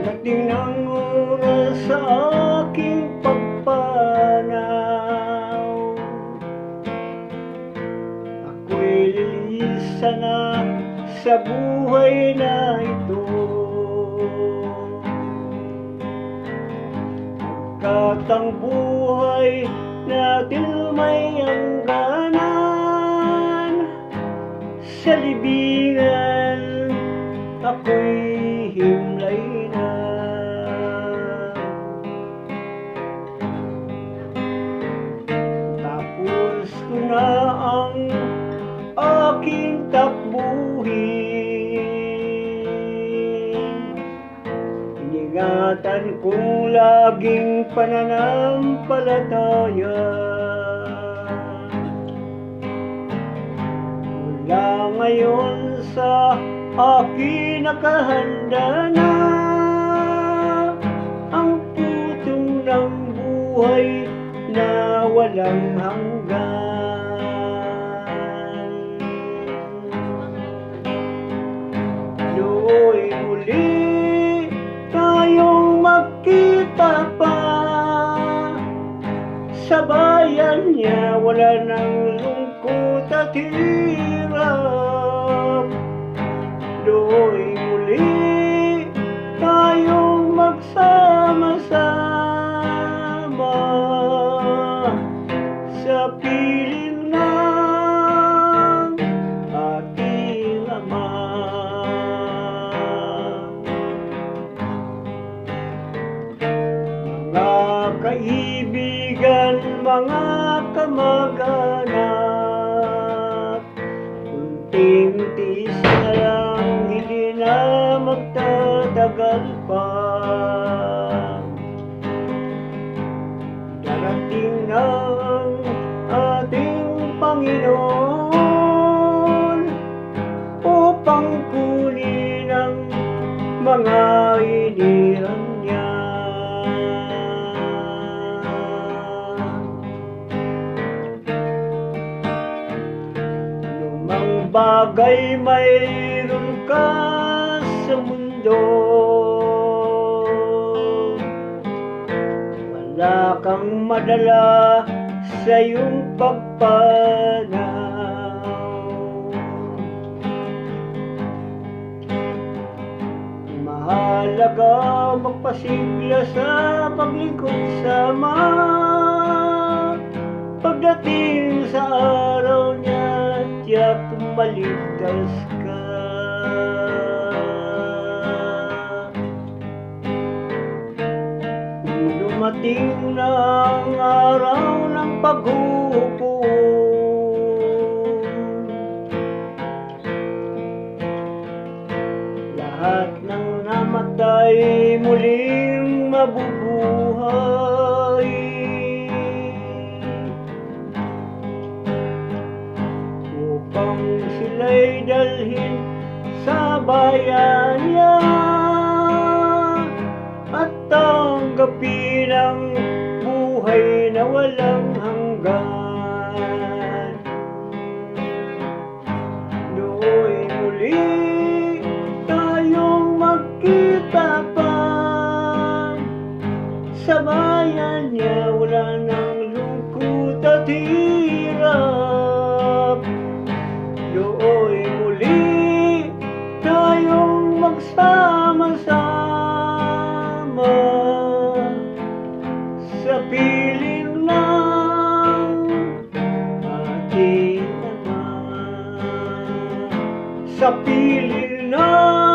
Dating ng oras sa aking pagpanaw, ako'y lilisa na sa buhay na ito. Katang buhay natin may hangganan, sa libingan ako'y himlay na. Tapos ko na ang aking takbuhin, iningatan kong laging pananampalataya. Mula ngayon sa akin nakahanda na ang putong ng buhay na walang hanggan. Nooy muli tayong magkita pa sa bayan niya, wala nang lungkot at hirap. Nooy muli tayong magsama-sama sa piling ng ating Ama. Mga kaibigan, mga kamag-anak, kunting tiis na lang, hindi na magtatagal pa. Darating na ang ating Panginoon upang kunin ang mga iniwan niya. Anumang bagay mayroon ka sa mundo, wala kang madala sa iyong pagpanaw. Mahalaga magpasigla sa paglingkod sa Ama. Pagdating sa araw niya, tiyak maligtas ka. Dumating na ang araw ng paghuhukom, lahat ng namatay muling mabubuhay. Upang sila'y dalhin sa bayan niya at tanggapin ang buhay na walang hanggan. Nooy muli tayong magkita pa sa bayan niya, wala nang lungkot at hirap. Nooy muli tayong magsama-sama sa piling ng ating Ama. Sa piling ng